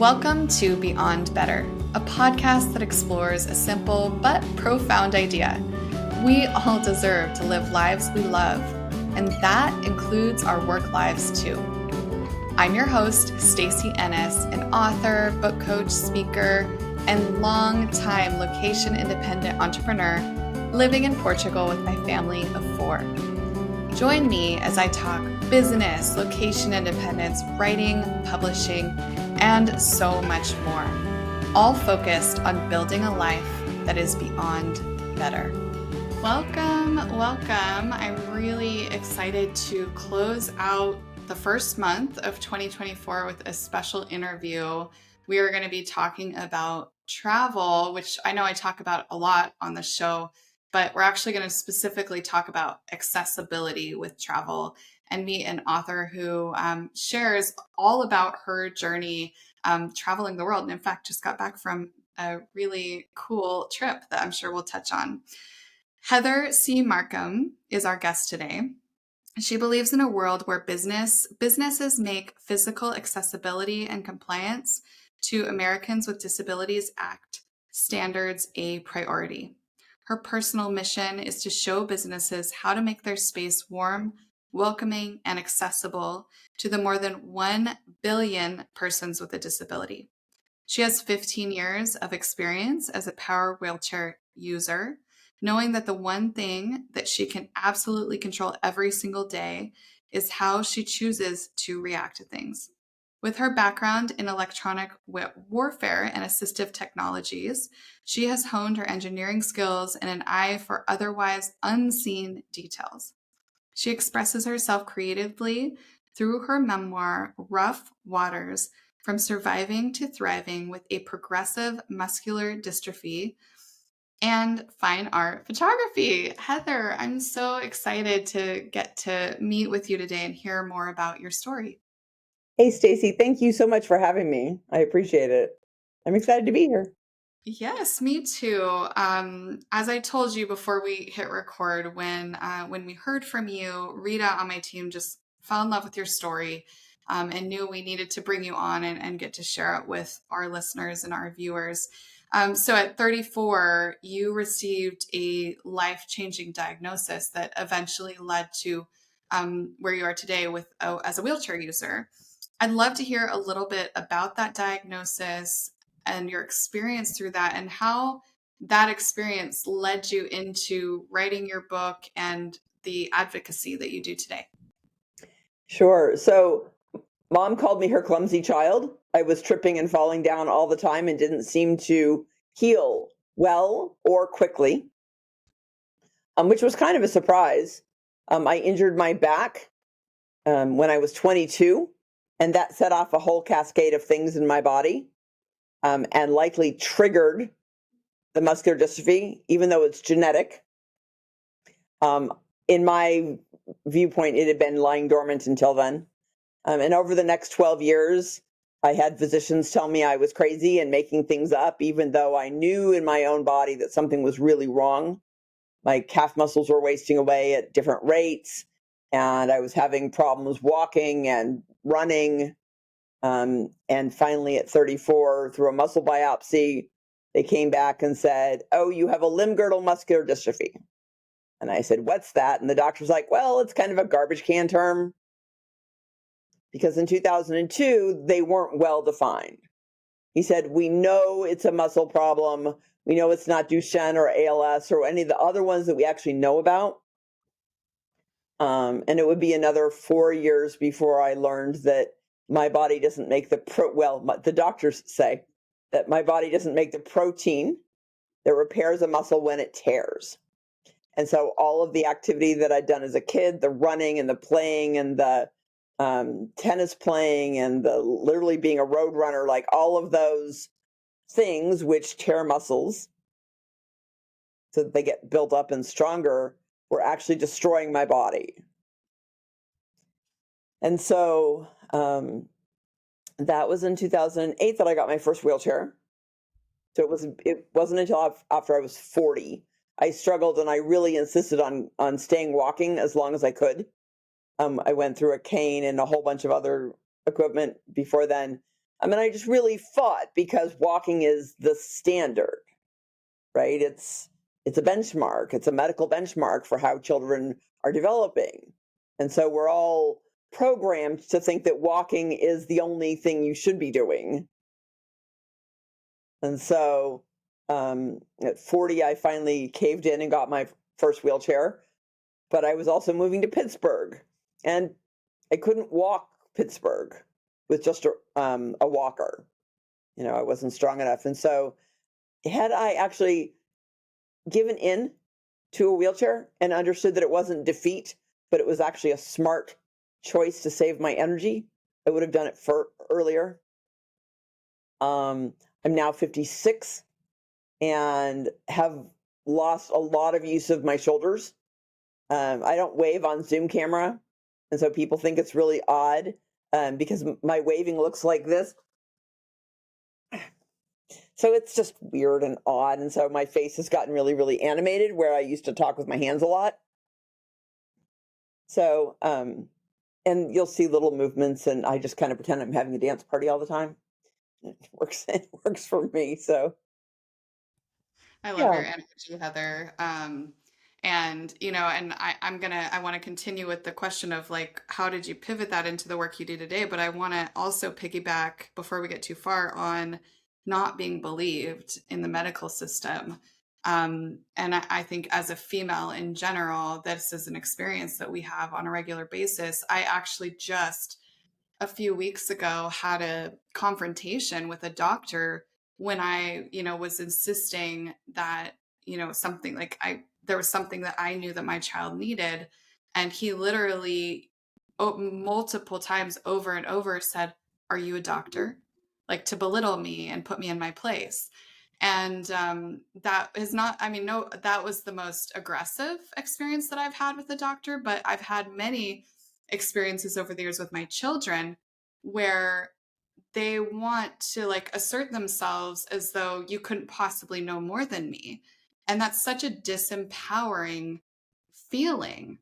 Welcome to Beyond Better, a podcast that explores a simple but profound idea. We all deserve to live lives we love, and that includes our work lives too. I'm your host, Stacey Ennis, an author, book coach, speaker, and long-time location-independent entrepreneur living in Portugal with my family of 4. Join me as I talk business, location independence, writing, publishing, and so much more, all focused on building a life that is beyond better. Welcome. I'm really excited to close out the first month of 2024 with a special interview. We are going to be talking about travel, which I know I talk about a lot on the show, but we're actually going to specifically talk about accessibility with travel and meet an author who shares all about her journey traveling the world. And in fact, just got back from a really cool trip that I'm sure we'll touch on. Heather C. Markham is our guest today. She believes in a world where businesses make physical accessibility and compliance to Americans with Disabilities Act standards a priority. Her personal mission is to show businesses how to make their space warm, welcoming, and accessible to the more than 1 billion persons with a disability. She has 15 years of experience as a power wheelchair user, knowing that the one thing that she can absolutely control every single day is how she chooses to react to things. With her background in electronic warfare and assistive technologies, she has honed her engineering skills and an eye for otherwise unseen details. She expresses herself creatively through her memoir, Rough Waters, From Surviving to Thriving with a Progressive Muscular Dystrophy, and fine art photography. Heather, I'm so excited to get to meet with you today and hear more about your story. Hey, Stacey, thank you so much for having me. I appreciate it. I'm excited to be here. Yes, me too. As I told you before we hit record, when we heard from you, Rita on my team just fell in love with your story and knew we needed to bring you on and get to share it with our listeners and our viewers. So at 34, you received a life-changing diagnosis that eventually led to where you are today as a wheelchair user. I'd love to hear a little bit about that diagnosis and your experience through that and how that experience led you into writing your book and the advocacy that you do today. Sure. So, Mom called me her clumsy child. I was tripping and falling down all the time and didn't seem to heal well or quickly, which was kind of a surprise. I injured my back when I was 22, and that set off a whole cascade of things in my body and likely triggered the muscular dystrophy, even though it's genetic. In my viewpoint, it had been lying dormant until then. And over the next 12 years, I had physicians tell me I was crazy and making things up, even though I knew in my own body that something was really wrong. My calf muscles were wasting away at different rates, and I was having problems walking and running. And finally, at 34, through a muscle biopsy, they came back and said, "Oh, you have a limb girdle muscular dystrophy." And I said, "What's that?" And the doctor's like, "Well, it's kind of a garbage can term." Because in 2002, they weren't well defined. He said, "We know it's a muscle problem. We know it's not Duchenne or ALS or any of the other ones that we actually know about." And it would be another 4 years before I learned that my body doesn't make the doctors say that my body doesn't make the protein that repairs a muscle when it tears. And so all of the activity that I'd done as a kid, the running and the playing and the tennis playing and the literally being a road runner, like all of those things which tear muscles so that they get built up and stronger, were actually destroying my body. And so that was in 2008 that I got my first wheelchair. So it wasn't until after I was 40. I struggled and I really insisted on staying walking as long as I could. I went through a cane and a whole bunch of other equipment before then. I mean, I just really fought because walking is the standard, right? It's a benchmark. It's a medical benchmark for how children are developing. And so we're all programmed to think that walking is the only thing you should be doing. And so at 40, I finally caved in and got my first wheelchair. But I was also moving to Pittsburgh, and I couldn't walk Pittsburgh with just a walker. I wasn't strong enough. And so had I actually given in to a wheelchair and understood that it wasn't defeat, but it was actually a smart choice to save my energy, I would have done it earlier. I'm now 56 and have lost a lot of use of my shoulders. I don't wave on Zoom camera, and so people think it's really odd because my waving looks like this. So it's just weird and odd, and so my face has gotten really, really animated where I used to talk with my hands a lot. So, and you'll see little movements, and I just kind of pretend I'm having a dance party all the time. It works for me, so. I love Yeah. your energy, Heather. And I want to continue with the question of like, how did you pivot that into the work you do today? But I want to also piggyback before we get too far on not being believed in the medical system. And I think as a female in general, this is an experience that we have on a regular basis. I actually just a few weeks ago had a confrontation with a doctor when I, was insisting that, something like there was something that I knew that my child needed. And he literally multiple times over and over said, "Are you a doctor?" Like to belittle me and put me in my place. And that is not, I mean, no, that was the most aggressive experience that I've had with the doctor, but I've had many experiences over the years with my children where they want to like assert themselves as though you couldn't possibly know more than me. And that's such a disempowering feeling.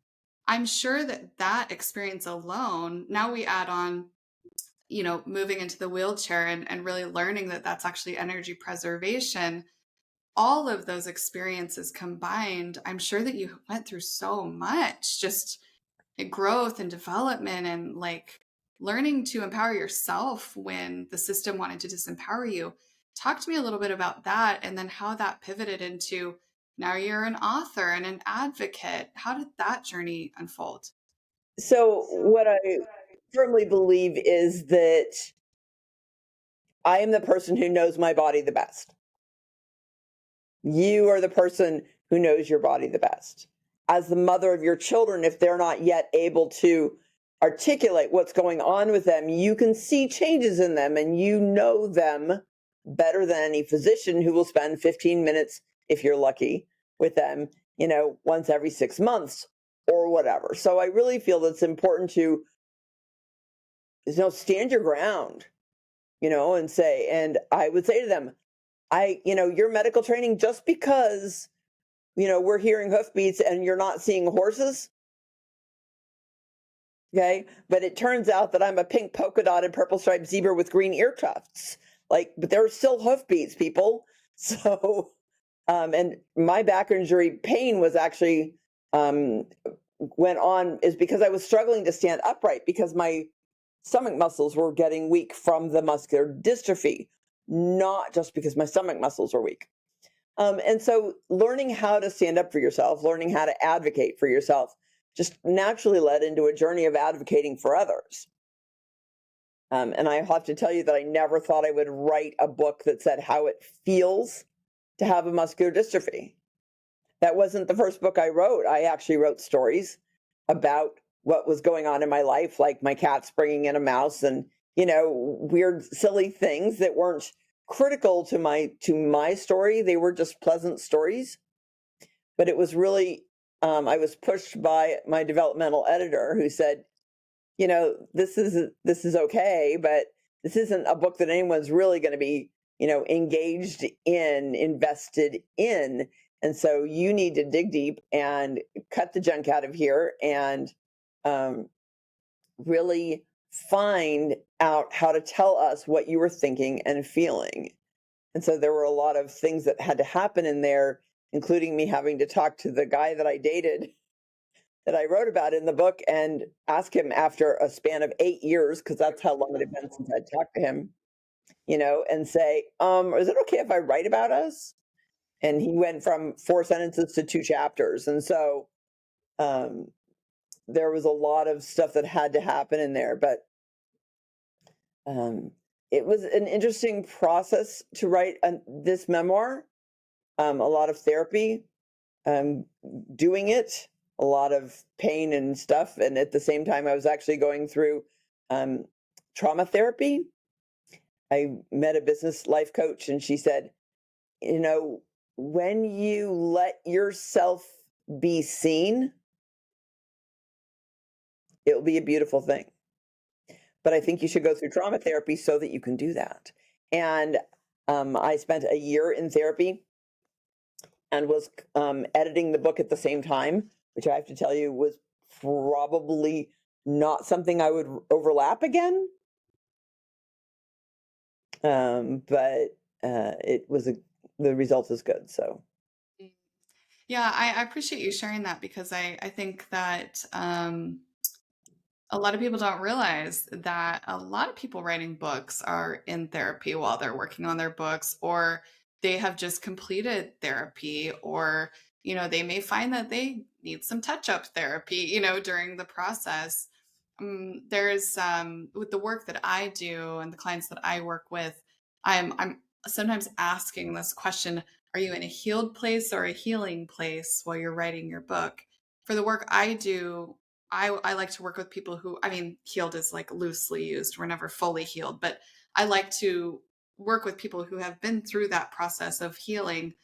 I'm sure that that experience alone, now we add on, moving into the wheelchair and really learning that that's actually energy preservation. All of those experiences combined, I'm sure that you went through so much just growth and development and like learning to empower yourself when the system wanted to disempower you. Talk to me a little bit about that and then how that pivoted into now you're an author and an advocate. How did that journey unfold? So what I firmly believe is that I am the person who knows my body the best. You are the person who knows your body the best. As the mother of your children, if they're not yet able to articulate what's going on with them, you can see changes in them and you know them better than any physician who will spend 15 minutes, if you're lucky, with them, once every 6 months or whatever. So I really feel that it's important to, stand your ground, and say, and I would say to them, your medical training, just because, we're hearing hoofbeats and you're not seeing horses. Okay. But it turns out that I'm a pink polka dotted purple striped zebra with green ear tufts. But there are still hoofbeats, people. So, and my back injury pain was actually, went on is because I was struggling to stand upright because my stomach muscles were getting weak from the muscular dystrophy, not just because my stomach muscles were weak. And so learning how to stand up for yourself, learning how to advocate for yourself, just naturally led into a journey of advocating for others. And I have to tell you that I never thought I would write a book that said how it feels to have a muscular dystrophy. That wasn't the first book I wrote. I actually wrote stories about what was going on in my life, like my cats bringing in a mouse and, weird, silly things that weren't critical to my story. They were just pleasant stories. But it was really, I was pushed by my developmental editor who said, this is okay, but this isn't a book that anyone's really going to be, engaged in, invested in. And so you need to dig deep and cut the junk out of here and really find out how to tell us what you were thinking and feeling. And so there were a lot of things that had to happen in there, including me having to talk to the guy that I dated that I wrote about in the book and ask him after a span of 8 years, because that's how long it had been since I'd talked to him, and say, is it okay if I write about us? And he went from 4 sentences to 2 chapters. And so um, there was a lot of stuff that had to happen in there. But it was an interesting process to write this memoir, a lot of therapy, doing it, a lot of pain and stuff. And at the same time, I was actually going through trauma therapy. I met a business life coach, and she said, when you let yourself be seen, it'll be a beautiful thing. But I think you should go through trauma therapy so that you can do that. And I spent a year in therapy and was editing the book at the same time, which I have to tell you was probably not something I would overlap again. But the result is good. So. Yeah, I appreciate you sharing that, because I think that a lot of people don't realize that a lot of people writing books are in therapy while they're working on their books, or they have just completed therapy, or, they may find that they need some touch up therapy, during the process. There's with the work that I do and the clients that I work with, I'm sometimes asking this question: are you in a healed place or a healing place while you're writing your book? For the work I do, I like to work with people who, healed is like loosely used. We're never fully healed, but I like to work with people who have been through that process of healing.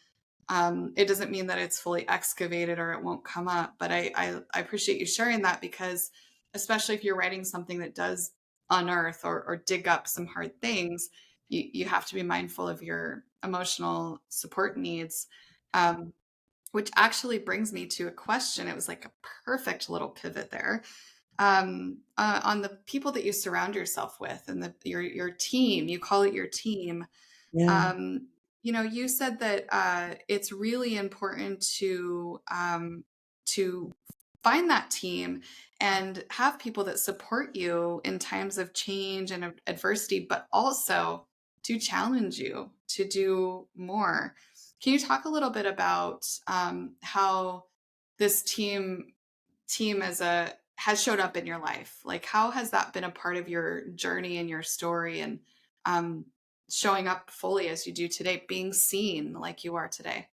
It doesn't mean that it's fully excavated or it won't come up, but I appreciate you sharing that, because especially if you're writing something that does unearth or dig up some hard things, you have to be mindful of your emotional support needs. Um, which actually brings me to a question. It was like a perfect little pivot there. On the people that you surround yourself with, and your team, you call it your team. Yeah. You said that it's really important to find that team and have people that support you in times of change and adversity, but also to challenge you to do more. Can you talk a little bit about how this team has showed up in your life? Like, how has that been a part of your journey and your story, and um, showing up fully as you do today, being seen like you are today?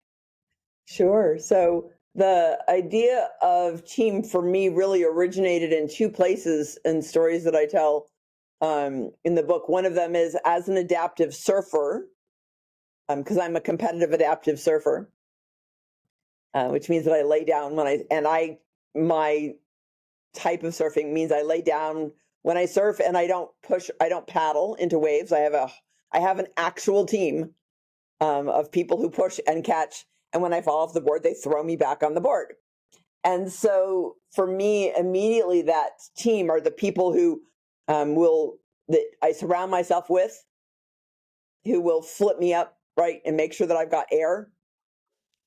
Sure. So the idea of team for me really originated in two places and stories that I tell in the book. One of them is as an adaptive surfer, because I'm a competitive adaptive surfer, which means that I lay down my type of surfing means I lay down when I surf, and I don't paddle into waves. I have an actual team of people who push and catch. And when I fall off the board, they throw me back on the board. And so for me, immediately that team are the people who that I surround myself with, who will flip me up, right, and make sure that I've got air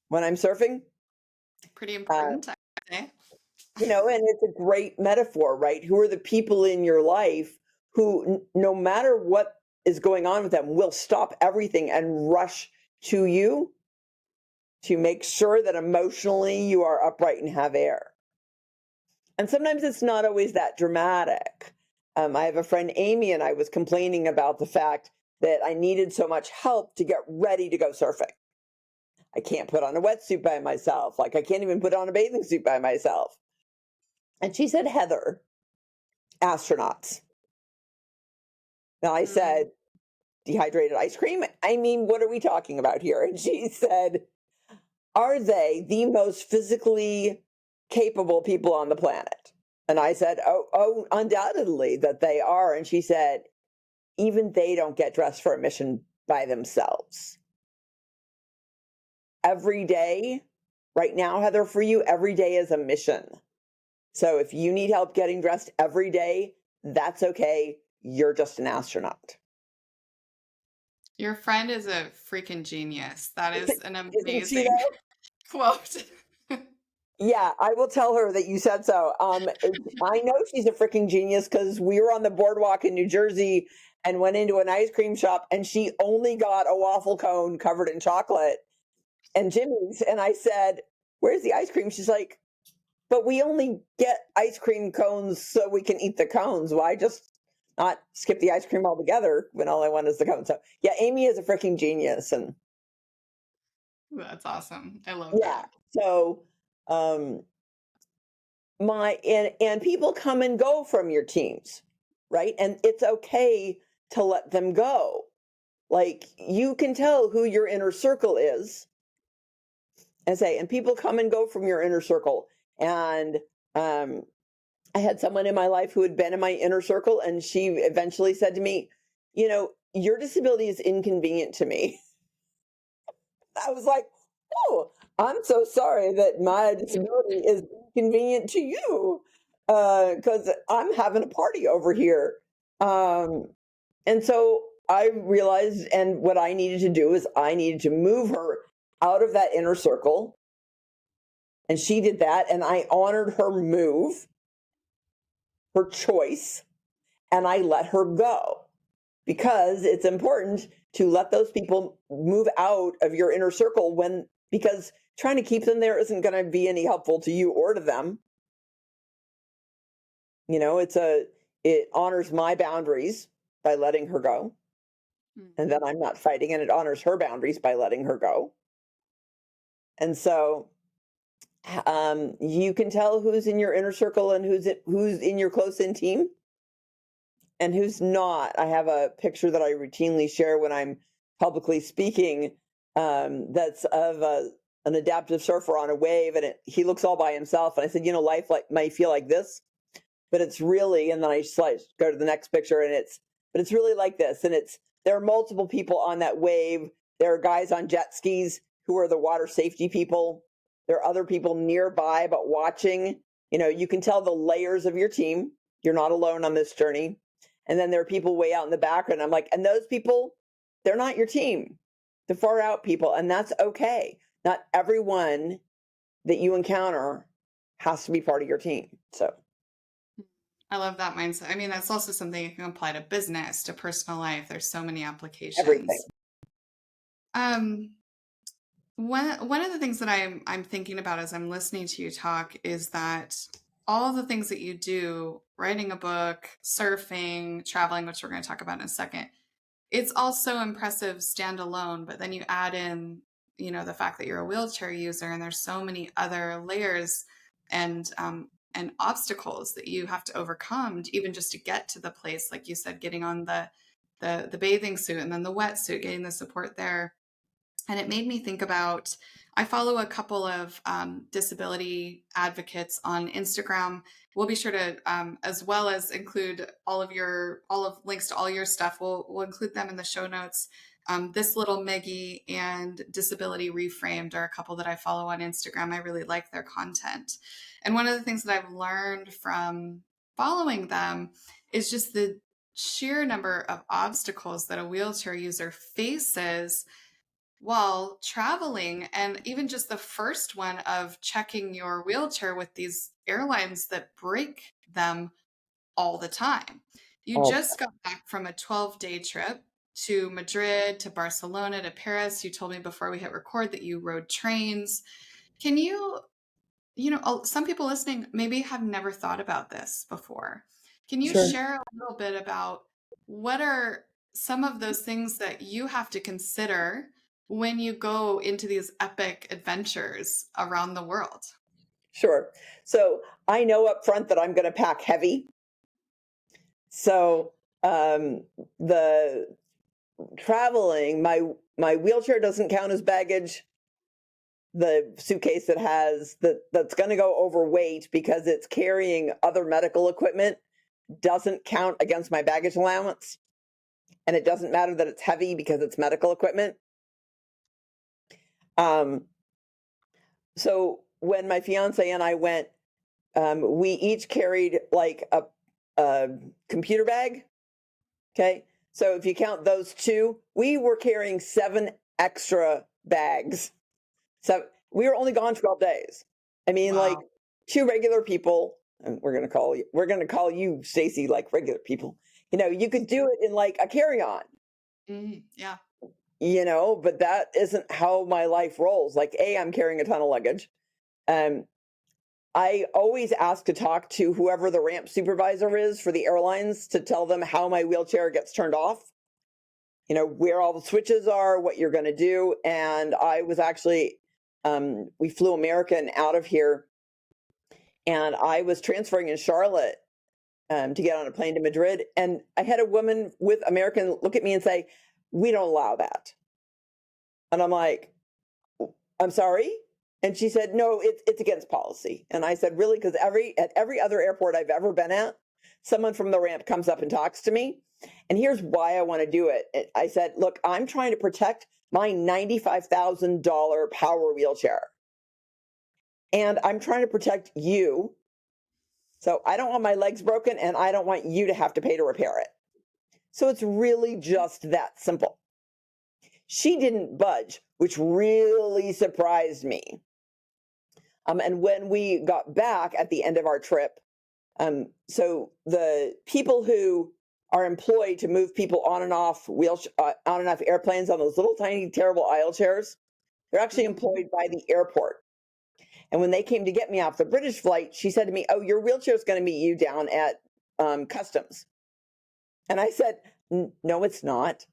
when I'm surfing. Pretty Uh, important, I would say. and it's a great metaphor, right? Who are the people in your life who, no matter what is going on with them, will stop everything and rush to you to make sure that emotionally you are upright and have air. And sometimes it's not always that dramatic. I have a friend, Amy, and I was complaining about the fact that I needed so much help to get ready to go surfing. I can't put on a wetsuit by myself. Like, I can't even put on a bathing suit by myself. And she said, Heather, astronauts. Now I said, dehydrated ice cream? I mean, what are we talking about here? And she said, are they the most physically capable people on the planet? And I said, oh, undoubtedly that they are. And she said, even they don't get dressed for a mission by themselves. Every day, right now, Heather, for you, every day is a mission. So if you need help getting dressed every day, That's okay. You're just an astronaut. Your friend is a freaking genius. That is an Isn't she amazing though? quote. Yeah, I will tell her that you said so. I know she's a freaking genius because we were on the boardwalk in New Jersey and went into an ice cream shop, and she only got a waffle cone covered in chocolate and Jimmy's. And I said, "Where's the ice cream?" She's like, "But we only get ice cream cones so we can eat the cones. Why just not skip the ice cream altogether when all I want is the cone?" So yeah, Amy is a freaking genius, and That's awesome. I love yeah. that. So um, and people come and go from your teams, right? And it's okay to let them go. Like you can tell who your inner circle is, and people come and go from your inner circle. And um, I had someone in my life who had been in my inner circle, and she eventually said to me, your disability is inconvenient to me. I was like, oh, I'm so sorry that my disability is inconvenient to you because I'm having a party over here. Um, and so I realized, and what I needed to do is I needed to move her out of that inner circle. And she did that. And I honored her move, her choice, and I let her go because it's important to let those people move out of your inner circle because trying to keep them there isn't going to be any helpful to you or to them. It honors my boundaries by letting her go. And then I'm not fighting, and it honors her boundaries by letting her go. And so you can tell who's in your inner circle and who's in your close in team and who's not. I have a picture that I routinely share when I'm publicly speaking, that's of an adaptive surfer on a wave, and he looks all by himself. And I said, life might feel like this, but it's really. And then I just go to the next picture, and but it's really like this. And there are multiple people on that wave. There are guys on jet skis who are the water safety people. There are other people nearby, but watching. You can tell the layers of your team. You're not alone on this journey. And then there are people way out in the background. I'm like, and those people, they're not your team. The far out people, and that's okay. Not everyone that you encounter has to be part of your team. So I love that mindset. I mean, that's also something you can apply to business, to personal life. There's so many everything. applications. Um, one of the things that I'm thinking about as I'm listening to you talk is that all the things that you do, writing a book, surfing, traveling, which we're going to talk about in a second, it's also impressive standalone, but then you add in, the fact that you're a wheelchair user and there's so many other layers and obstacles that you have to overcome even just to get to the place, like you said, getting on the bathing suit and then the wetsuit, getting the support there. And it made me think about, I follow a couple of disability advocates on Instagram. We'll be sure to, as well as include all of links to all your stuff. We'll include them in the show notes. This Little Meggie and Disability Reframed are a couple that I follow on Instagram. I really like their content. And one of the things that I've learned from following them is just the sheer number of obstacles that a wheelchair user faces while traveling. And even just the first one of checking your wheelchair with these airlines that break them all the time. You Oh, just got back from a 12-day trip to Madrid, to Barcelona, to Paris. You told me before we hit record that you rode trains. Can you, some people listening maybe have never thought about this before. Can you sure. share a little bit about what are some of those things that you have to consider when you go into these epic adventures around the world? Sure. So I know up front that I'm going to pack heavy. So the traveling, my wheelchair doesn't count as baggage. The suitcase that's going to go overweight because it's carrying other medical equipment doesn't count against my baggage allowance. And it doesn't matter that it's heavy because it's medical equipment. Um, so when my fiance and I went, we each carried like computer bag. Okay. So if you count those two, we were carrying 7 extra bags. So we were only gone 12 days. I mean, like Wow. 2 regular people, and we're gonna call you Stacy, like regular people. You could do it in like a carry-on, Yeah. but that isn't how my life rolls. Like, I'm carrying a ton of luggage. Um, I always ask to talk to whoever the ramp supervisor is for the airlines to tell them how my wheelchair gets turned off, where all the switches are, what you're going to do. And I was actually, we flew American out of here, and I was transferring in Charlotte to get on a plane to Madrid. And I had a woman with American look at me and say, "We don't allow that." And I'm like, "I'm sorry?" And she said, "No, it's against policy." And I said, "Really?" Because at every other airport I've ever been at, someone from the ramp comes up and talks to me. And here's why I want to do it. I said, "Look, I'm trying to protect my $95,000 power wheelchair. And I'm trying to protect you. So I don't want my legs broken, and I don't want you to have to pay to repair it." So it's really just that simple. She didn't budge, which really surprised me. And when we got back at the end of our trip, so the people who are employed to move people on and off airplanes on those little tiny terrible aisle chairs, they're actually employed by the airport. And when they came to get me off the British flight, she said to me, "Oh, your wheelchair is going to meet you down at customs." And I said, "No, it's not."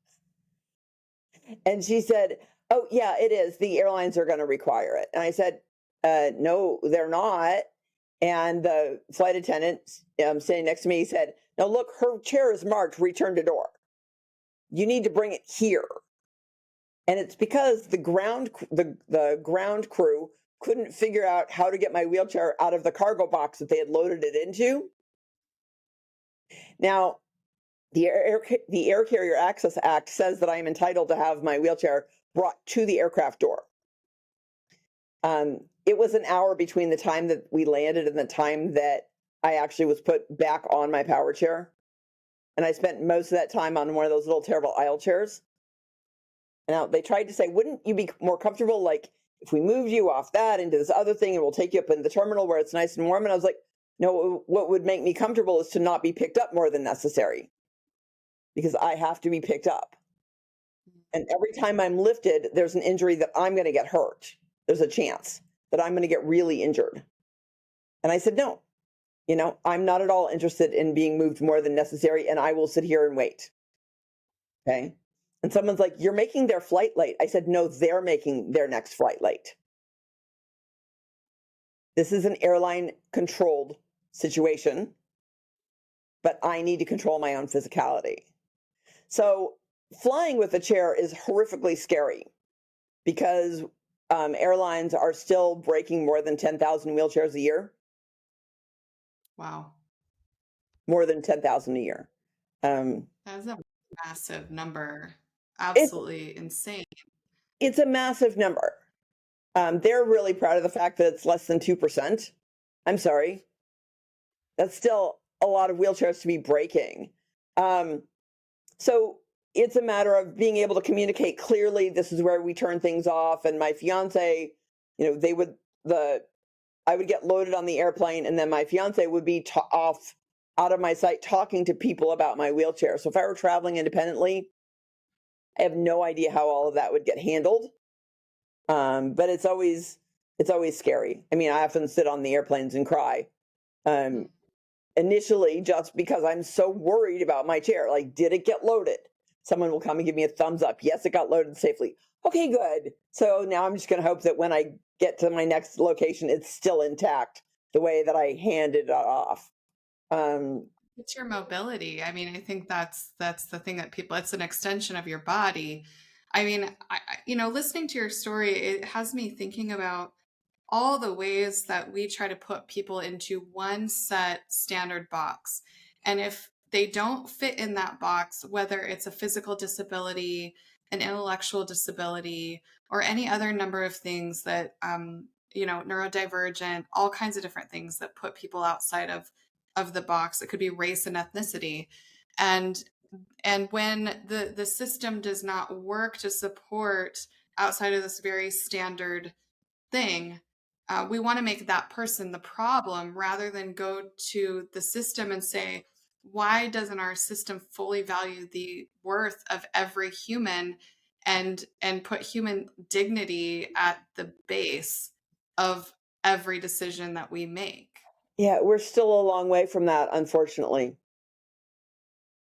And she said, "Oh, yeah, it is. The airlines are going to require it." And I said, "No, they're not." And the flight attendant sitting next to me said, "No, look, her chair is marked return to door. You need to bring it here." And it's because the ground crew couldn't figure out how to get my wheelchair out of the cargo box that they had loaded it into. Now, the Air Carrier Access Act says that I am entitled to have my wheelchair brought to the aircraft door. It was an hour between the time that we landed and the time that I actually was put back on my power chair. And I spent most of that time on one of those little terrible aisle chairs. Now, they tried to say, "Wouldn't you be more comfortable, like, if we moved you off that into this other thing and we'll take you up in the terminal where it's nice and warm?" And I was like, "No, what would make me comfortable is to not be picked up more than necessary, because I have to be picked up. And every time I'm lifted, there's an injury that I'm going to get hurt. There's a chance that I'm going to get really injured." And I said, "No, I'm not at all interested in being moved more than necessary, and I will sit here and wait." Okay. And someone's like, "You're making their flight late." I said, "No, they're making their next flight late. This is an airline controlled situation, but I need to control my own physicality." So flying with a chair is horrifically scary because airlines are still breaking more than 10,000 wheelchairs a year, Wow. more than 10,000 a year. That's a massive number. It's Absolutely insane. it's a massive number. They're really proud of the fact that it's less than 2%. I'm sorry. That's still a lot of wheelchairs to be breaking. Um, so it's a matter of being able to communicate clearly. This is where we turn things off. And my fiance, they would I would get loaded on the airplane, and then my fiance would be off out of my sight talking to people about my wheelchair. So if I were traveling independently, I have no idea how all of that would get handled. But it's always scary. I mean, I often sit on the airplanes and cry. Um, Initially, just because I'm so worried about my chair. Like, did it get loaded? Someone will come and give me a thumbs up. Yes, it got loaded safely. Okay, good. So now I'm just going to hope that when I get to my next location, it's still intact the way that I handed it off. Um, It's your mobility. I mean, I think that's the thing that people, it's an extension of your body. I mean, listening to your story, it has me thinking about all the ways that we try to put people into one set standard box. And if they don't fit in that box, whether it's a physical disability, an intellectual disability, or any other number of things that, neurodivergent, all kinds of different things that put people outside of of the box. It could be race and ethnicity. And when the system does not work to support outside of this very standard thing, we want to make that person the problem rather than go to the system and say, why doesn't our system fully value the worth of every human and put human dignity at the base of every decision that we make? Yeah, we're still a long way from that, unfortunately.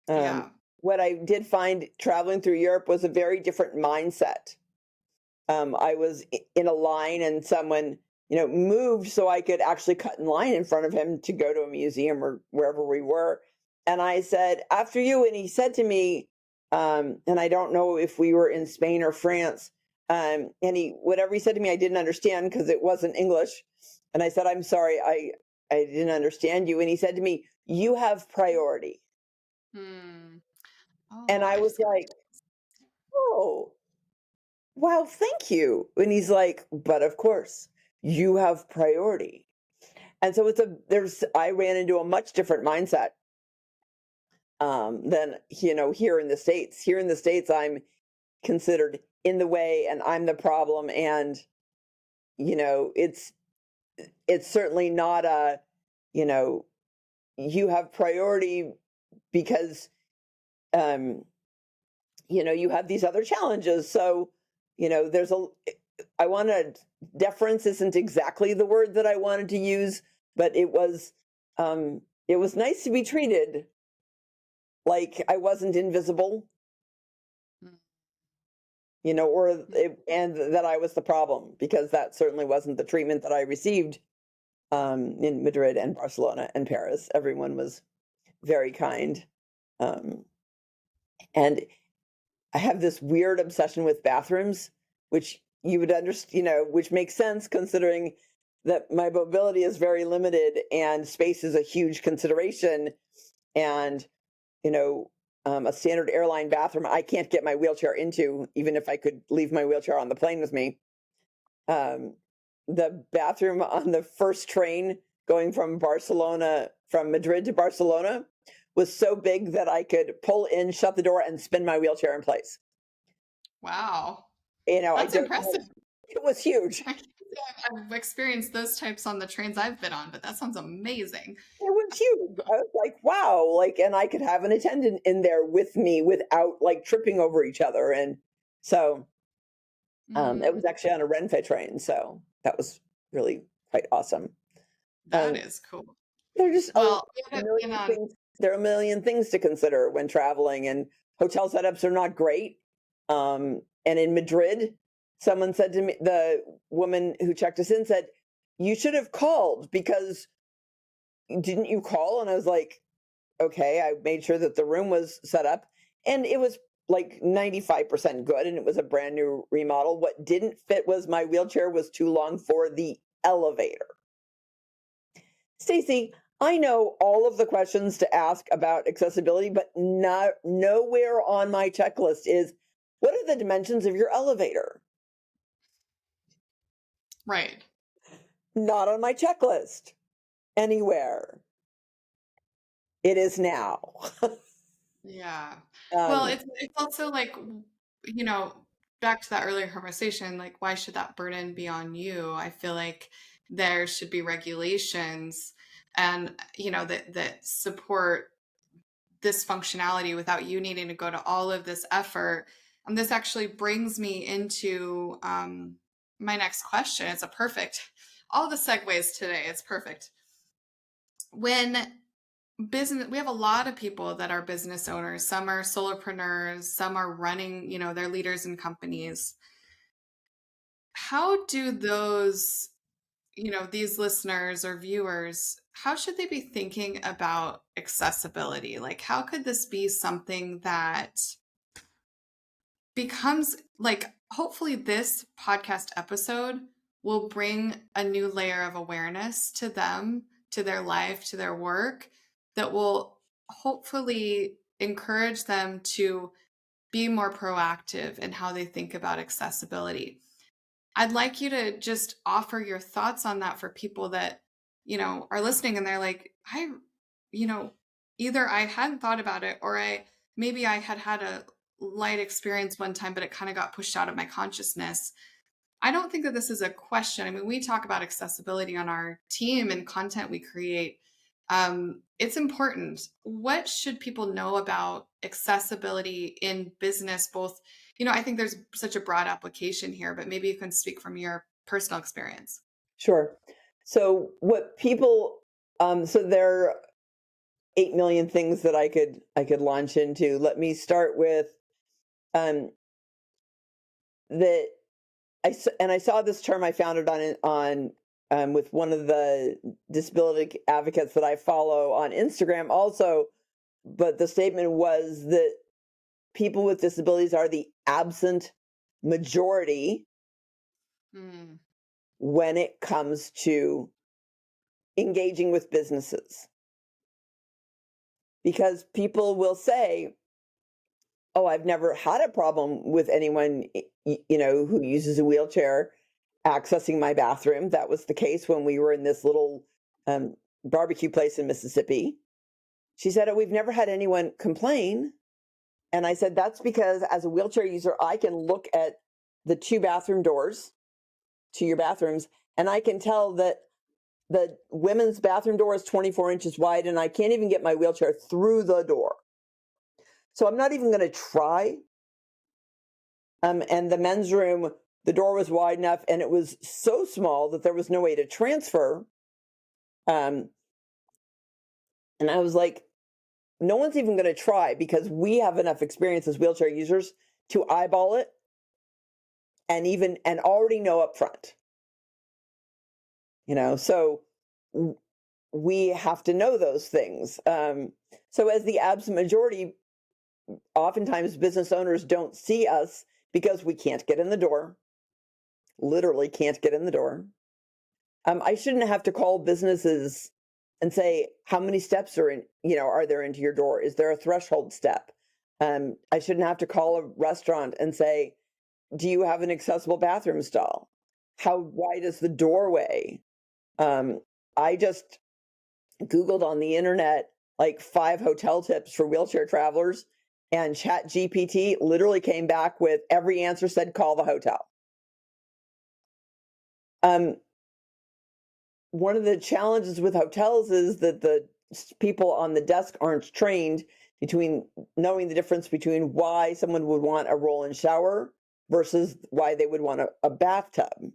Yeah. What I did find traveling through Europe was a very different mindset. I was in a line and someone, moved so I could actually cut in line in front of him to go to a museum or wherever we were. And I said, after you. And he said to me, and I don't know if we were in Spain or France, and whatever he said to me, I didn't understand because it wasn't English. And I said, I'm sorry, I didn't understand you. And he said to me, you have priority. Hmm. And Oh, I I was just love like, oh, wow, thank you. And he's like, but of course, you have priority. And so I ran into a much different mindset than, here in the States. Here in the States, I'm considered in the way and I'm the problem. And, it's certainly not you know, you have priority because, um, you have these other challenges. So, there's I wanted deference isn't exactly the word that I wanted to use, but it was nice to be treated like I wasn't invisible, Mm. and that I was the problem, because that certainly wasn't the treatment that I received in Madrid and Barcelona and Paris. Everyone was very kind. Um, and I have this weird obsession with bathrooms, which you would understand, which makes sense considering that my mobility is very limited and space is a huge consideration. And, you know, a standard airline bathroom, I can't get my wheelchair into, even if I could leave my wheelchair on the plane with me. The bathroom on the first train going from Madrid to Barcelona, was so big that I could pull in, shut the door, and spin my wheelchair in place. Wow. I That's don't know. impressive. It was huge. I can't say I've experienced those types on the trains I've been on, but that sounds amazing. It was huge. I was like, wow, and I could have an attendant in there with me without like tripping over each other. And so it Mm, was actually on a Renfe train. So that was really quite awesome. that Um, is cool. There are just a Well, we haven't been million on. things. There are a million things to consider when traveling, and hotel setups are not great. And in Madrid, someone said to me, the woman who checked us in said, "You should have called, because didn't you call?" And I was like, "Okay." I made sure that the room was set up, and it was like 95% good, and it was a brand new remodel. What didn't fit was my wheelchair was too long for the elevator. Stacey, I know all of the questions to ask about accessibility, but nowhere on my checklist is, what are the dimensions of your elevator? Right. Not on my checklist anywhere. It is now. Yeah. Well, um, it's also like, you know, back to that earlier conversation, like why should that burden be on you? I feel like there should be regulations and that support this functionality without you needing to go to all of this effort. And this actually brings me into my next question. It's a perfect, all the segues today. It's perfect. When business, we have a lot of people that are business owners. Some are solopreneurs, some are running, they're leaders in companies. How do those, these listeners or viewers, how should they be thinking about accessibility? Like, how could this be something that becomes like, hopefully this podcast episode will bring a new layer of awareness to them, to their life, to their work, that will hopefully encourage them to be more proactive in how they think about accessibility. I'd like you to just offer your thoughts on that for people that, are listening and they're like, you know, either I hadn't thought about it or maybe I had had a light experience one time, but it kind of got pushed out of my consciousness. I don't think that this is a question. I mean, we talk about accessibility on our team and content we create. It's important. What should people know about accessibility in business? Both, I think there's such a broad application here, but maybe you can speak from your personal experience. Sure. So what people so there are 8 million things that I could launch into. Let me start with um that I saw this term. I found it on with one of the disability advocates that I follow on Instagram also, but the statement was that people with disabilities are the absent majority Mm, when it comes to engaging with businesses. Because people will say, "Oh, I've never had a problem with anyone, who uses a wheelchair accessing my bathroom." That was the case when we were in this little um, barbecue place in Mississippi. She said, "Oh, we've never had anyone complain." And I said, "That's because as a wheelchair user, I can look at the two bathroom doors to your bathrooms, and I can tell that the women's bathroom door is 24 inches wide, and I can't even get my wheelchair through the door. So I'm not even going to try." And the men's room, the door was wide enough, and it was so small that there was no way to transfer. Um, and I was like, no one's even going to try because we have enough experience as wheelchair users to eyeball it and already know up front. So we have to know those things. So as the absent majority, oftentimes business owners don't see us because we can't get in the door, literally can't get in the door. I shouldn't have to call businesses and say, how many steps are there into your door? Is there a threshold step? I shouldn't have to call a restaurant and say, do you have an accessible bathroom stall? How wide is the doorway? I just Googled on the internet like 5 hotel tips for wheelchair travelers, and Chat GPT literally came back with every answer said, call the hotel. Um, One of the challenges with hotels is that the people on the desk aren't trained between knowing the difference between why someone would want a roll-in shower versus why they would want a bathtub.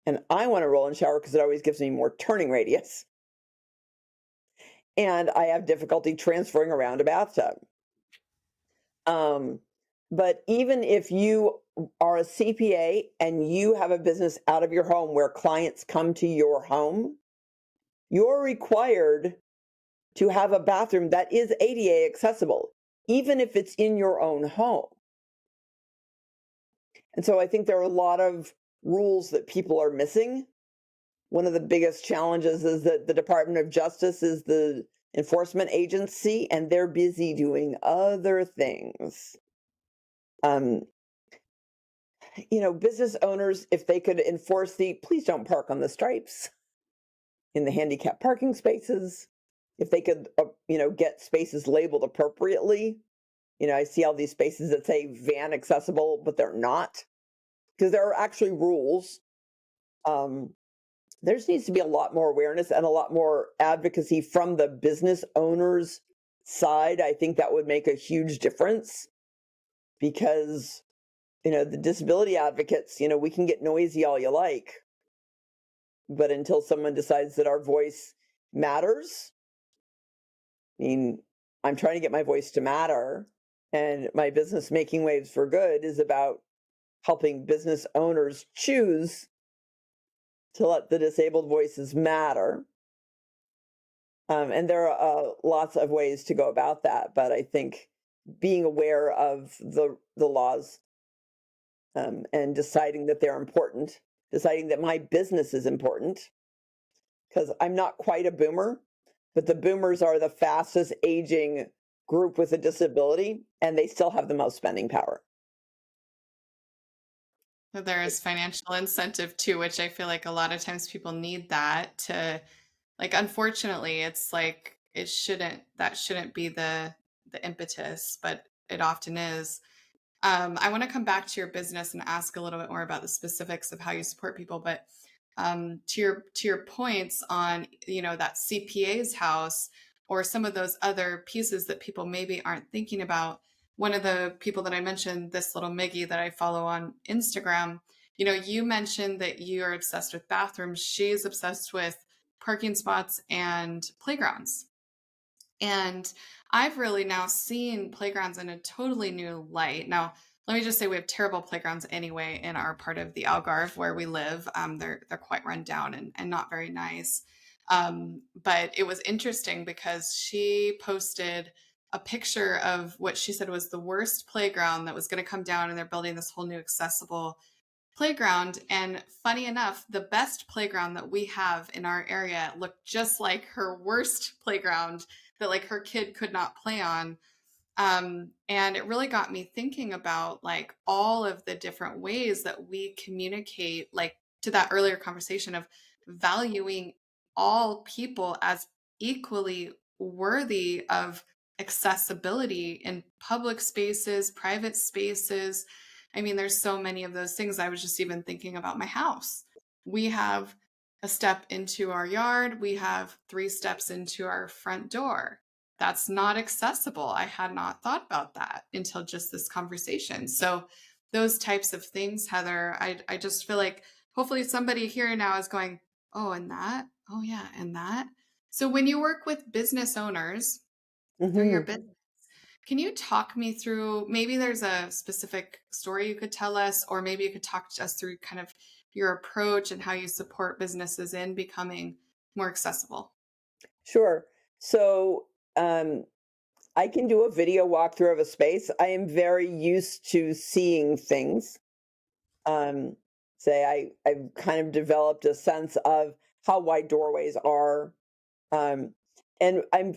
And I want a roll-in shower because it always gives me more turning radius. And I have difficulty transferring around a bathtub. But even if you are a CPA and you have a business out of your home where clients come to your home, you're required to have a bathroom that is ADA accessible, even if it's in your own home. And so I think there are a lot of rules that people are missing. One of the biggest challenges is that the Department of Justice is the enforcement agency, and they're busy doing other things. Business owners, if they could enforce the please don't park on the stripes in the handicap parking spaces, if they could, get spaces labeled appropriately. I see all these spaces that say van accessible, but they're not, because there are actually rules. There just needs to be a lot more awareness and a lot more advocacy from the business owners' side. I think that would make a huge difference because, the disability advocates, we can get noisy all you like, but until someone decides that our voice matters, I mean, I'm trying to get my voice to matter. And my business, Making Waves for Good, is about helping business owners choose to let the disabled voices matter. And there are lots of ways to go about that, but I think being aware of the laws and deciding that they're important, deciding that my business is important, because I'm not quite a boomer, but the boomers are the fastest aging group with a disability, and they still have the most spending power. So there is financial incentive too, which I feel like a lot of times people need that to Like, unfortunately, it's like that shouldn't be the impetus, but it often is. I want to come back to your business and ask a little bit more about the specifics of how you support people. But to your points on that CPA's house or some of those other pieces that people maybe aren't thinking about. One of the people that I mentioned, this little Miggy that I follow on Instagram, you mentioned that you are obsessed with bathrooms. She's obsessed with parking spots and playgrounds. And I've really now seen playgrounds in a totally new light. Now, let me just say we have terrible playgrounds anyway in our part of the Algarve where we live. They're quite run down and not very nice. But it was interesting because she posted a picture of what she said was the worst playground that was going to come down, and they're building this whole new accessible playground. And funny enough, the best playground that we have in our area looked just like her worst playground that like her kid could not play on. And it really got me thinking about like all of the different ways that we communicate, like to that earlier conversation of valuing all people as equally worthy of accessibility in public spaces, private spaces. I mean, there's so many of those things. I was just even thinking about my house. We have a step into our yard, we have 3 steps into our front door. That's not accessible. I had not thought about that until just this conversation. So, those types of things, Heather, I just feel like hopefully somebody here now is going, oh, and that? Oh, yeah, and that. So, when you work with business owners through your Hmm. business, can you talk me through maybe there's a specific story you could tell us, or maybe you could talk to us through kind of your approach and how you support businesses in becoming more accessible? Sure. So I can do a video walkthrough of a space. I am very used to seeing things. Um, I've kind of developed a sense of how wide doorways are. Um, and I'm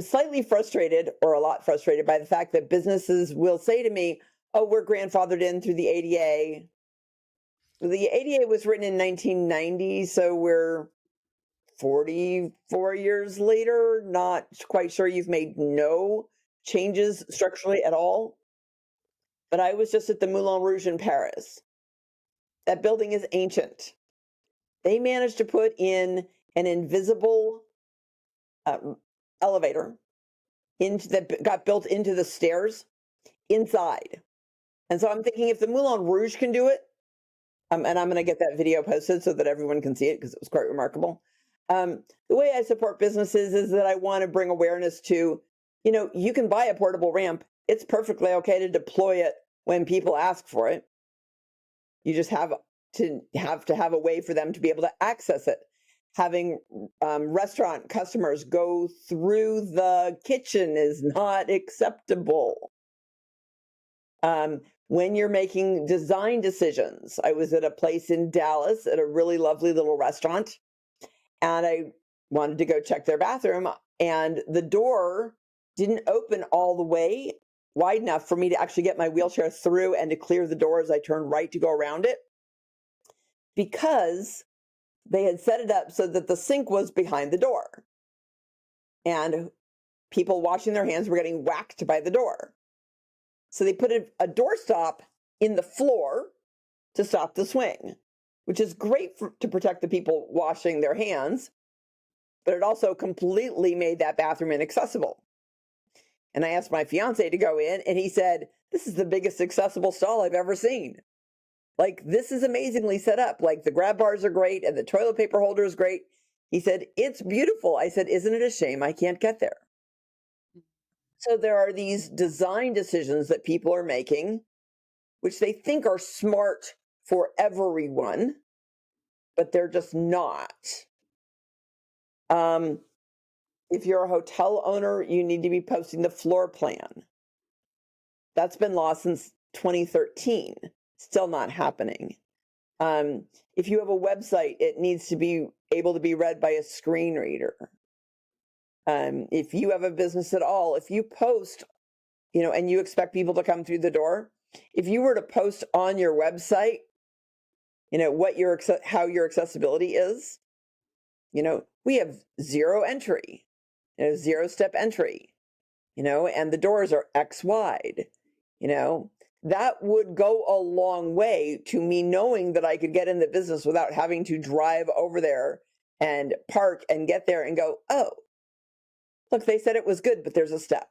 slightly frustrated, or a lot frustrated, by the fact that businesses will say to me, "Oh, we're grandfathered in through the ADA." The ADA was written in 1990, so we're 44 years later, not quite sure. You've made no changes structurally at all. But I was just at the Moulin Rouge in Paris. That building is ancient. They managed to put in an invisible uh, elevator into that got built into the stairs inside. And so I'm thinking, if the Moulin Rouge can do it, and I'm going to get that video posted so that everyone can see it because it was quite remarkable. The way I support businesses is that I want to bring awareness to, you can buy a portable ramp. It's perfectly okay to deploy it when people ask for it. You just have a way for them to be able to access it. Having restaurant customers go through the kitchen is not acceptable. When you're making design decisions, I was at a place in Dallas at a really lovely little restaurant, and I wanted to go check their bathroom, and the door didn't open all the way wide enough for me to actually get my wheelchair through and to clear the door as I turned right to go around it, because they had set it up so that the sink was behind the door, and people washing their hands were getting whacked by the door. So they put a doorstop in the floor to stop the swing, which is great to protect the people washing their hands, but it also completely made that bathroom inaccessible. And I asked my fiance to go in, and he said, "This is the biggest accessible stall I've ever seen. Like, this is amazingly set up. Like, the grab bars are great, and the toilet paper holder is great." He said, "It's beautiful." I said, "Isn't it a shame I can't get there?" So there are these design decisions that people are making, which they think are smart for everyone, but they're just not. Um, if you're a hotel owner, you need to be posting the floor plan. That's been law since 2013. Still not happening. If you have a website, it needs to be able to be read by a screen reader. If you have a business at all, if you post, and you expect people to come through the door, if you were to post on your website, what how your accessibility is. We have zero entry, zero step entry, and the doors are X wide, that would go a long way to me knowing that I could get in the business without having to drive over there and park and get there and go, oh, look, they said it was good, but there's a step.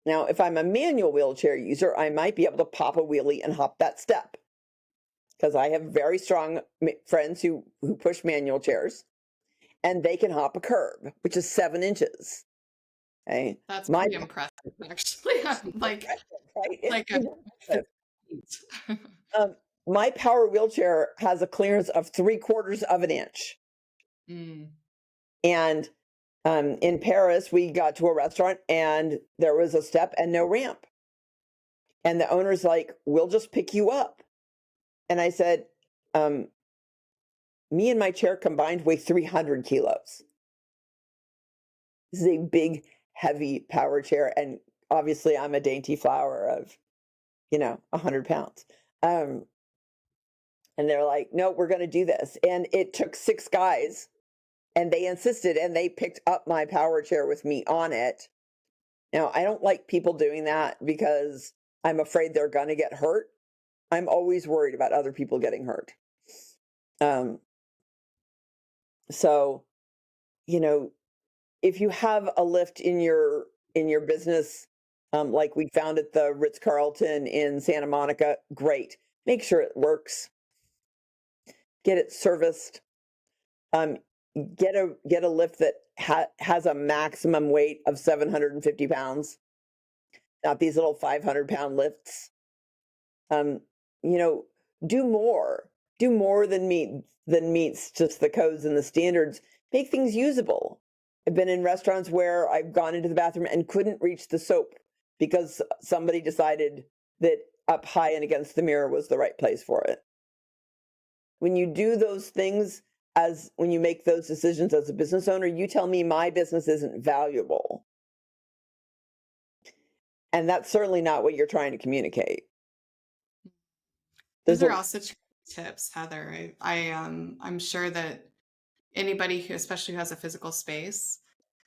Now, if I'm a manual wheelchair user, I might be able to pop a wheelie and hop that step because I have very strong friends who push manual chairs and they can hop a curb, which is 7 inches. Okay. That's pretty impressive, actually. Right? Like a my power wheelchair has a clearance of 3/4 of an inch. And in Paris, we got to a restaurant and there was a step and no ramp. And the owner's like, we'll just pick you up. And I said, me and my chair combined weigh 300 kilos. This is a big, heavy power chair. And obviously, I'm a dainty flower of, 100 pounds. And they're like, no, we're going to do this. And it took 6 guys and they insisted and they picked up my power chair with me on it. Now, I don't like people doing that because I'm afraid they're going to get hurt. I'm always worried about other people getting hurt. So, if you have a lift in your business, like we found at the Ritz-Carlton in Santa Monica, great. Make sure it works. Get it serviced. Get a lift that has a maximum weight of 750 pounds, not these little 500-pound lifts. Do more than meets just the codes and the standards. Make things usable. I've been in restaurants where I've gone into the bathroom and couldn't reach the soap because somebody decided that up high and against the mirror was the right place for it. When you do those things, when you make those decisions as a business owner, you tell me my business isn't valuable. And that's certainly not what you're trying to communicate. Those are all such tips, Heather. I'm sure that anybody who, especially who has a physical space,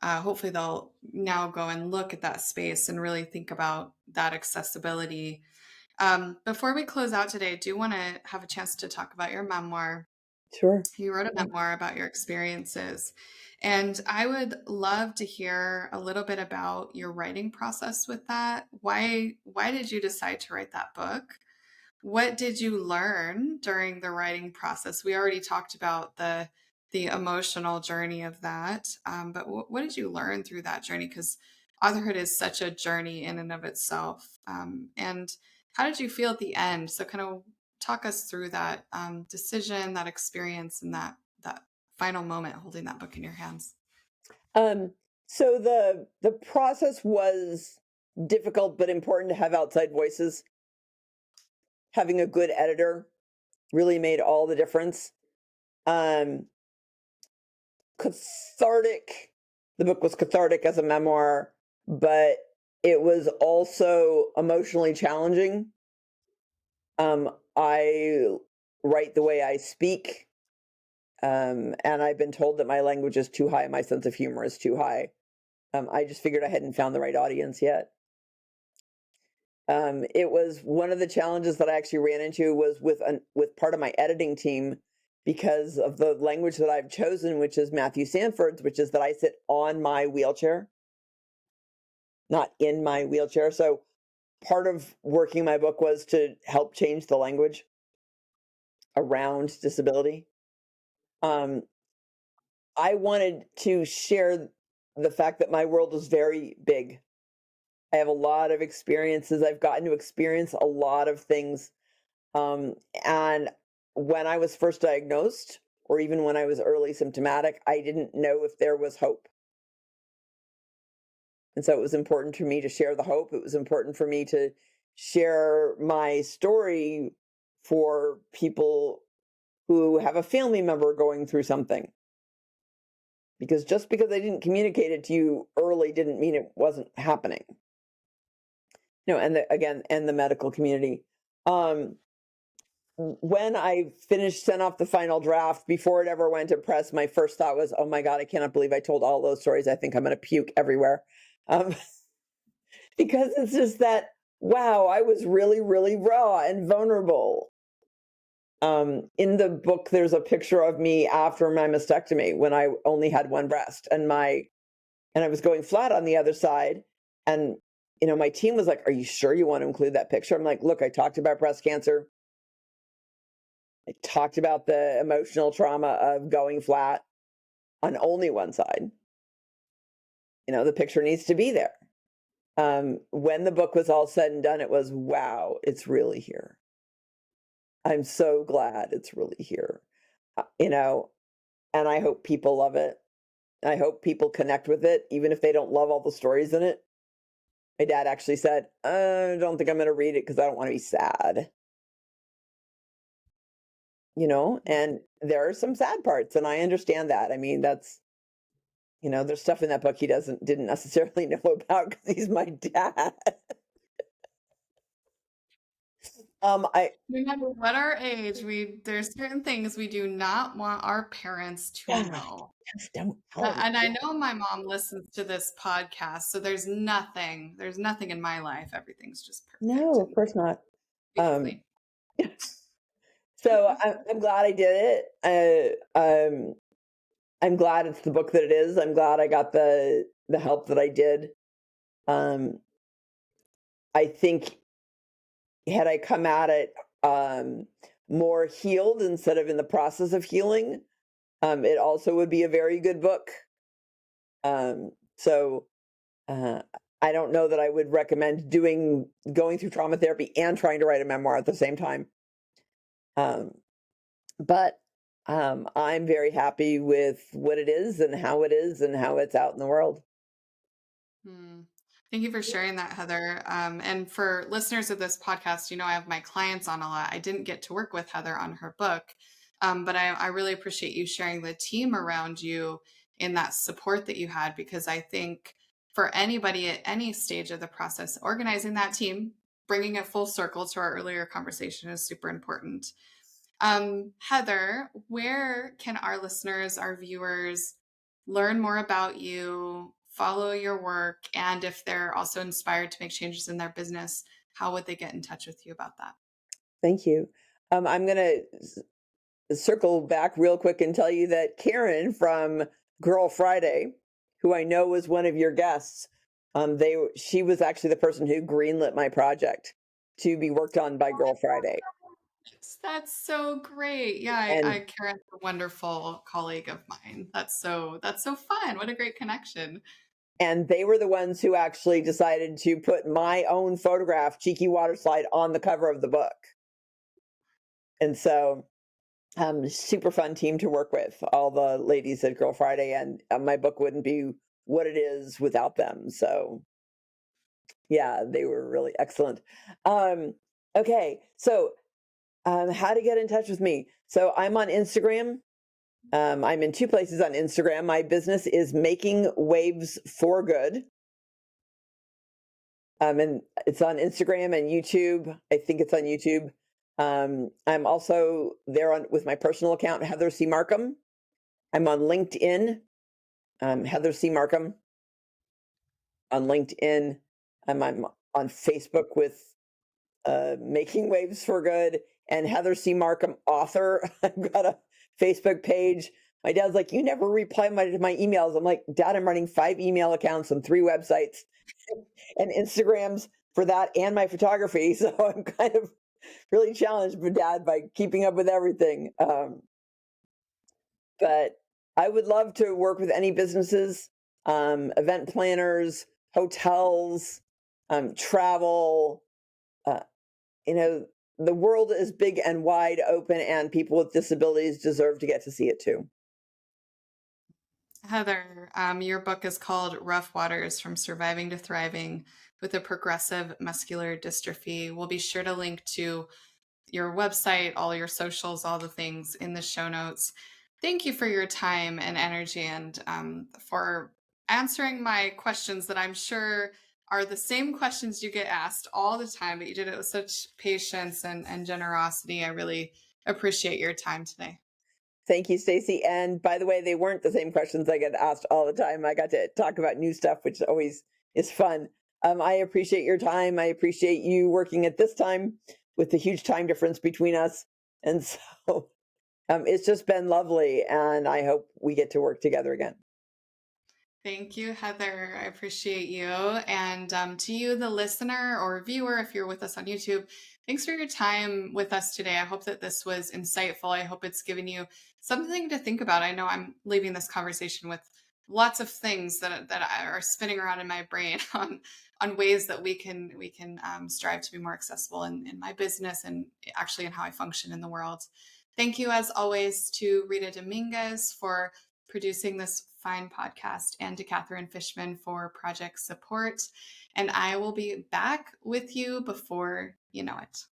hopefully they'll now go and look at that space and really think about that accessibility. Before we close out today, I do want to have a chance to talk about your memoir. Sure. You wrote a memoir about your experiences, and I would love to hear a little bit about your writing process with that. Why did you decide to write that book? What did you learn during the writing process? We already talked about the emotional journey of that, but what did you learn through that journey? Because authorhood is such a journey in and of itself. And how did you feel at the end? So, kind of talk us through that decision, that experience, and that final moment holding that book in your hands. So the process was difficult but important to have outside voices. Having a good editor really made all the difference. Cathartic. The book was cathartic as a memoir, but it was also emotionally challenging. I write the way I speak, and I've been told that my language is too high, my sense of humor is too high. I just figured I hadn't found the right audience yet. It was one of the challenges that I actually ran into was with part of my editing team because of the language that I've chosen, which is Matthew Sanford's, which is that I sit on my wheelchair, not in my wheelchair. So part of working my book was to help change the language around disability. I wanted to share the fact that my world is very big. I have a lot of experiences. I've gotten to experience a lot of things. And when I was first diagnosed, or even when I was early symptomatic, I didn't know if there was hope. And so it was important for me to share the hope. It was important for me to share my story for people who have a family member going through something. Because just because I didn't communicate it to you early didn't mean it wasn't happening. And the medical community. when I finished, sent off the final draft before it ever went to press, my first thought was, oh my God, I cannot believe I told all those stories. I think I'm going to puke everywhere. Um, because it's just that, wow, I was really, really raw and vulnerable. In the book, there's a picture of me after my mastectomy when I only had one breast and I was going flat on the other side. And, my team was like, are you sure you want to include that picture? I'm like, look, I talked about breast cancer. I talked about the emotional trauma of going flat on only one side. The picture needs to be there. When the book was all said and done, it was, wow, it's really here. I'm so glad it's really here. And I hope people love it. I hope people connect with it, even if they don't love all the stories in it. My dad actually said, I don't think I'm going to read it because I don't want to be sad. And there are some sad parts, and I understand that. I mean, there's stuff in that book he didn't necessarily know about because he's my dad. I No matter what our age, there's certain things we do not want our parents to God, know. just don't tell them. And I know my mom listens to this podcast, so there's nothing in my life. Everything's just perfect No, of and course not. Um, beautifully. so I'm glad I did it. I'm glad it's the book that it is. I'm glad I got the help that I did. Um, I think had I come at it more healed instead of in the process of healing, it also would be a very good book. So uh, I don't know that I would recommend going through trauma therapy and trying to write a memoir at the same time. But I'm very happy with what it is and how it's out in the world. Hmm. Thank you for sharing that, Heather. And for listeners of this podcast, I have my clients on a lot. I didn't get to work with Heather on her book, but I really appreciate you sharing the team around you in that support that you had, because I think for anybody at any stage of the process, organizing that team, bringing it full circle to our earlier conversation is super important. Heather, where can our listeners, our viewers, learn more about you, follow your work, and if they're also inspired to make changes in their business, how would they get in touch with you about that? Thank you. I'm going to circle back real quick and tell you that Karen from Girl Friday, who I know was one of your guests, she was actually the person who greenlit my project to be worked on by Girl Friday. That's so great. Yeah, And Karen's a wonderful colleague of mine. That's so fun. What a great connection. and they were the ones who actually decided to put my own photograph, Cheeky Waterslide, on the cover of the book. And so super fun team to work with, all the ladies at Girl Friday, and my book wouldn't be what it is without them. So yeah, they were really excellent. Okay, so how to get in touch with me? So I'm on Instagram. I'm in two places on Instagram. My business is Making Waves for Good. And it's on Instagram and YouTube. I think it's on YouTube. I'm also there with my personal account, Heather C. Markham. I'm on LinkedIn, Heather C. Markham on LinkedIn. I'm on Facebook with Making Waves for Good and Heather C. Markham author. I've got a Facebook page. My dad's like, you never reply to my emails. I'm like, Dad, I'm running 5 email accounts and 3 websites and Instagrams for that and my photography. So I'm kind of really challenged with Dad by keeping up with everything. But I would love to work with any businesses, event planners, hotels, travel. Uh, the world is big and wide open, and people with disabilities deserve to get to see it too. Heather, your book is called Rough Waters from Surviving to Thriving with a Progressive Muscular Dystrophy. We'll be sure to link to your website, all your socials, all the things in the show notes. Thank you for your time and energy and for answering my questions that I'm sure are the same questions you get asked all the time, but you did it with such patience and generosity. I really appreciate your time today. Thank you, Stacey. And by the way, they weren't the same questions I get asked all the time. I got to talk about new stuff, which always is fun. I appreciate your time. I appreciate you working at this time with the huge time difference between us. And so it's just been lovely. And I hope we get to work together again. Thank you, Heather. I appreciate you. And to you, the listener or viewer, if you're with us on YouTube, thanks for your time with us today. I hope that this was insightful. I hope it's given you something to think about. I know I'm leaving this conversation with lots of things that are spinning around in my brain on ways that we can strive to be more accessible in my business and actually in how I function in the world. Thank you, as always, to Rita Dominguez for producing this fine podcast, and to Catherine Fishman for project support. And I will be back with you before you know it.